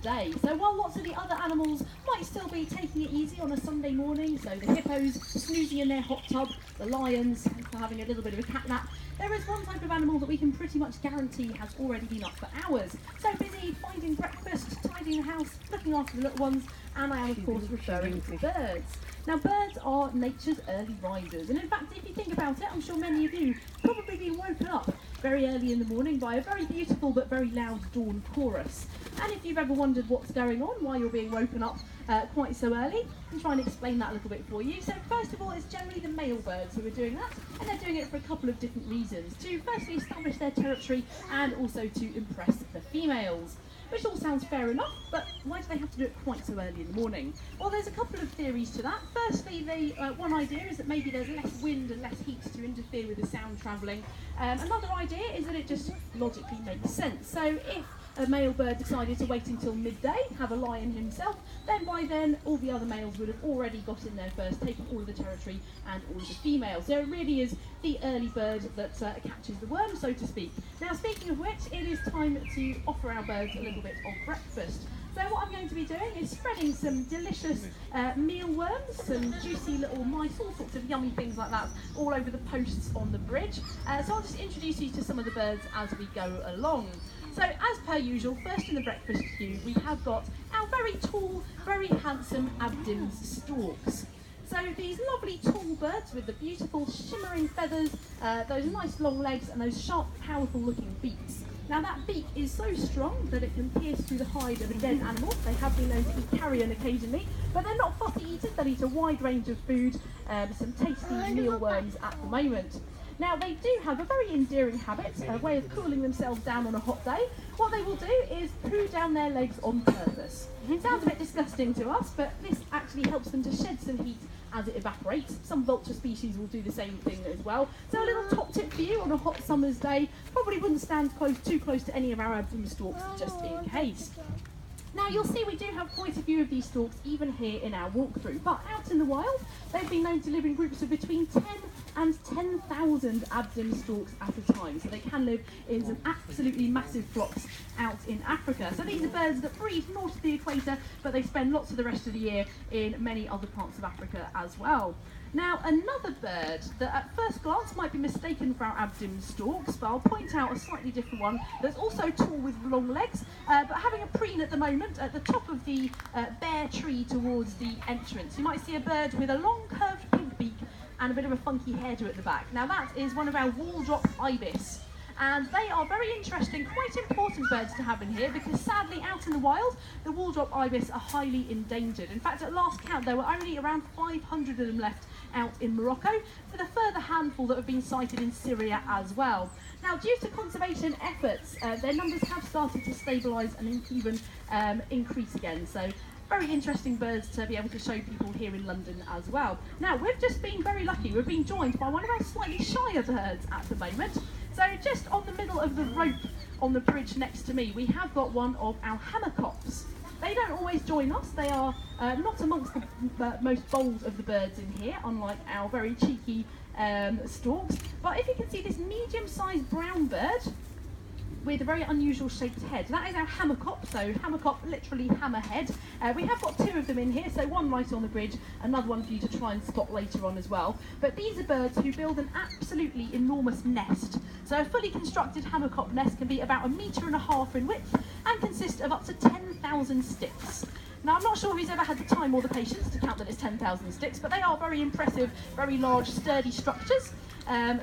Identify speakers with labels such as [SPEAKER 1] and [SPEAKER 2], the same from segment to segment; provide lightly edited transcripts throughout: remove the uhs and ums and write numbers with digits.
[SPEAKER 1] day. So while lots of the other animals might still be taking it easy on a Sunday morning, so the hippos snoozing in their hot tub, the lions having a little bit of a cat nap, there is one type of animal that we can pretty much guarantee has already been up for hours. So busy finding breakfast, tidying the house, looking after the little ones, and I am of course referring to birds. Now birds are nature's early risers, and in fact if you think about it, I'm sure many of you probably been woken up very early in the morning by a very beautiful but very loud dawn chorus. And if you've ever wondered what's going on, why you're being woken up quite so early, I'll try and explain that a little bit for you. So first of all, it's generally the male birds who are doing that, and they're doing it for a couple of different reasons. To firstly establish their territory and also to impress the females. Which all sounds fair enough, but why do they have to do it quite so early in the morning? Well, there's a couple of theories to that. Firstly, one idea is that maybe there's less wind and less heat to interfere with the sound travelling. Another idea is that it just logically makes sense. So if a male bird decided to wait until midday, have a lion himself, then by then all the other males would have already got in there first, taken all of the territory and all of the females. So it really is the early bird that catches the worm, so to speak. Now, speaking of which, it is time to offer our birds a little bit of breakfast. So what I'm going to be doing is spreading some delicious mealworms, some juicy little mice, all sorts of yummy things like that, all over the posts on the bridge. So I'll just introduce you to some of the birds as we go along. So as per usual, first in the breakfast queue, we have got our very tall, very handsome Abdim's storks. So these lovely tall birds with the beautiful shimmering feathers, those nice long legs and those sharp, powerful looking beaks. Now that beak is so strong that it can pierce through the hide of a dead animal. They have been known to eat carrion occasionally, but they're not fussy eaters. They'll eat a wide range of food, some tasty mealworms at the moment. Now they do have a very endearing habit, a way of cooling themselves down on a hot day. What they will do is poo down their legs on purpose. It sounds a bit disgusting to us, but this actually helps them to shed some heat as it evaporates. Some vulture species will do the same thing as well. So a little top tip for you on a hot summer's day, probably wouldn't stand too close to any of our Abdim storks just in case. Now you'll see we do have quite a few of these storks even here in our walkthrough, but out in the wild they've been known to live in groups of between 10 and 10,000 Abdim storks at a time, so they can live in some absolutely massive flocks out in Africa. So these are birds that breed north of the equator, but they spend lots of the rest of the year in many other parts of Africa as well. Now another bird that at first glance might be mistaken for our Abdim storks, but I'll point out a slightly different one that's also tall with long legs, but having a preen at the moment at the top of the bare tree towards the entrance. You might see a bird with a long curved pink beak and a bit of a funky hairdo at the back. Now that is one of our wall-drop ibis. And they are very interesting, quite important birds to have in here because sadly out in the wild, the wall-drop ibis are highly endangered. In fact, at last count, there were only around 500 of them left out in Morocco, with a further handful that have been sighted in Syria as well. Now, due to conservation efforts, their numbers have started to stabilise and even increase again. So very interesting birds to be able to show people here in London as well. Now, we've just been very lucky. We've been joined by one of our slightly shyer birds at the moment. So just on the middle of the rope on the bridge next to me, we have got one of our Hamerkops. They don't always join us. They are not amongst the most bold of the birds in here, unlike our very cheeky storks. But if you can see this medium-sized brown bird with a very unusual shaped head. That is our Hamerkop, so Hamerkop, literally hammerhead. We have got two of them in here, so one right on the bridge, another one for you to try and spot later on as well. But these are birds who build an absolutely enormous nest. So a fully constructed Hamerkop nest can be about 1.5 meters in width and consist of up to 10,000 sticks. Now, I'm not sure who's ever had the time or the patience to count that it's 10,000 sticks, but they are very impressive, very large, sturdy structures.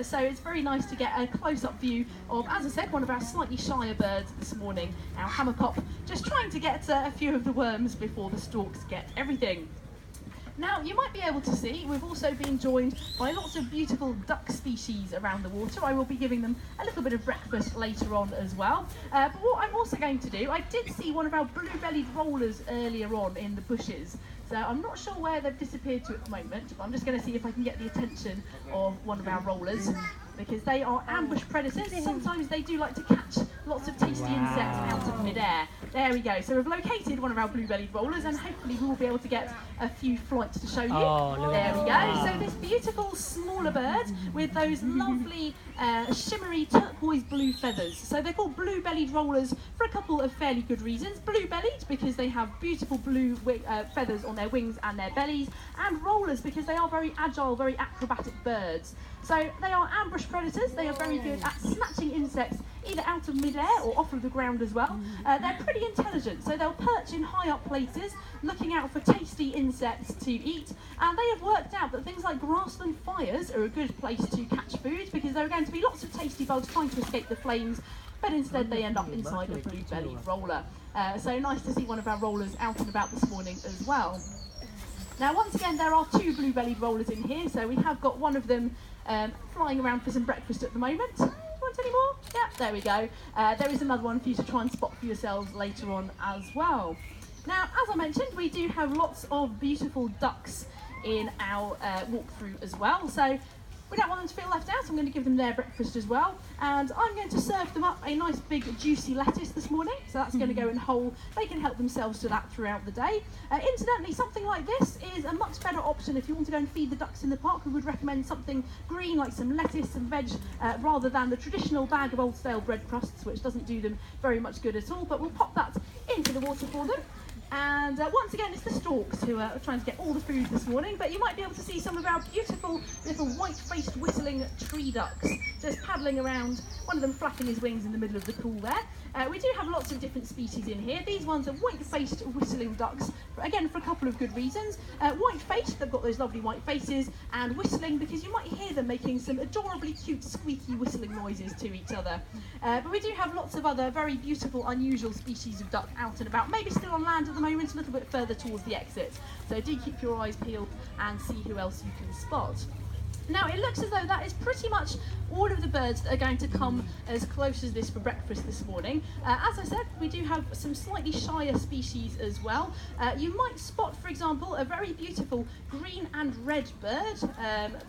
[SPEAKER 1] So it's very nice to get a close-up view of, as I said, one of our slightly shyer birds this morning, our Hamerkop, just trying to get a few of the worms before the storks get everything. Now, you might be able to see we've also been joined by lots of beautiful duck species around the water. I will be giving them a little bit of breakfast later on as well. But what I'm also going to do, I did see one of our blue-bellied rollers earlier on in the bushes. So I'm not sure where they've disappeared to at the moment, but I'm just going to see if I can get the attention of one of our rollers. because they are ambush predators. Sometimes they do like to catch lots of tasty insects out of mid-air. There we go. So we've located one of our blue-bellied rollers, and hopefully we will be able to get a few flights to show you. There we go. So this beautiful smaller bird with those lovely shimmery turquoise blue feathers. So they're called blue-bellied rollers for a couple of fairly good reasons. Blue-bellied because they have beautiful blue feathers on their wings and their bellies, and rollers because they are very agile, very acrobatic birds. So they are ambush predators. They are very good at snatching insects either out of mid-air or off of the ground as well. They're pretty intelligent, so they'll perch in high up places looking out for tasty insects to eat, and they have worked out that things like grassland fires are a good place to catch food because there are going to be lots of tasty bugs trying to escape the flames, but instead they end up inside a blue-bellied roller. So nice to see one of our rollers out and about this morning as well. Now once again there are two blue-bellied rollers in here, so we have got one of them flying around for some breakfast at the moment. Do you want any more? Yeah, there we go. There is another one for you to try and spot for yourselves later on as well. Now, as I mentioned, we do have lots of beautiful ducks in our walkthrough as well. So we don't want them to feel left out. I'm going to give them their breakfast as well. And I'm going to serve them up a nice big juicy lettuce this morning. So that's going to go in whole. They can help themselves to that throughout the day. Incidentally, something like this is a much better option if you want to go and feed the ducks in the park. We would recommend something green like some lettuce and veg rather than the traditional bag of old stale bread crusts, which doesn't do them very much good at all. But we'll pop that into the water for them. And once again, it's the storks who are trying to get all the food this morning, but you might be able to see some of our beautiful little white-faced whistling tree ducks just paddling around, one of them flapping his wings in the middle of the pool there. We do have lots of different species in here. These ones are white-faced whistling ducks, again for a couple of good reasons. White-faced, they've got those lovely white faces, and whistling because you might hear them making some adorably cute squeaky whistling noises to each other. But we do have lots of other very beautiful, unusual species of duck out and about, maybe still on land at the moment, a little bit further towards the exit. So do keep your eyes peeled and see who else you can spot. Now it looks as though that is pretty much all of the birds that are going to come as close as this for breakfast this morning. As I said, we do have some slightly shyer species as well. You might spot, for example, a very beautiful green and red bird.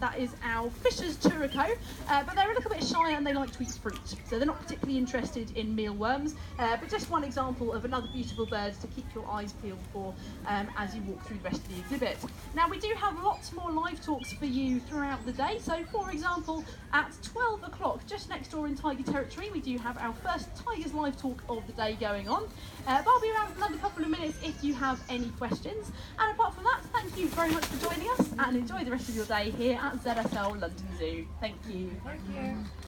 [SPEAKER 1] That is our Fisher's Turrico, but they're a little bit shy and they like to eat fruit, so they're not particularly interested in mealworms. But just one example of another beautiful bird to keep your eyes peeled for as you walk through the rest of the exhibit. Now we do have lots more live talks for you throughout the day. So for example, at 12 o'clock, just next door in Tiger Territory, we do have our first Tigers live talk of the day going on. But I'll be around for another couple of minutes if you have any questions. And apart from that, thank you very much for joining us and enjoy the rest of your day here at ZSL London Zoo. Thank you.
[SPEAKER 2] Thank you.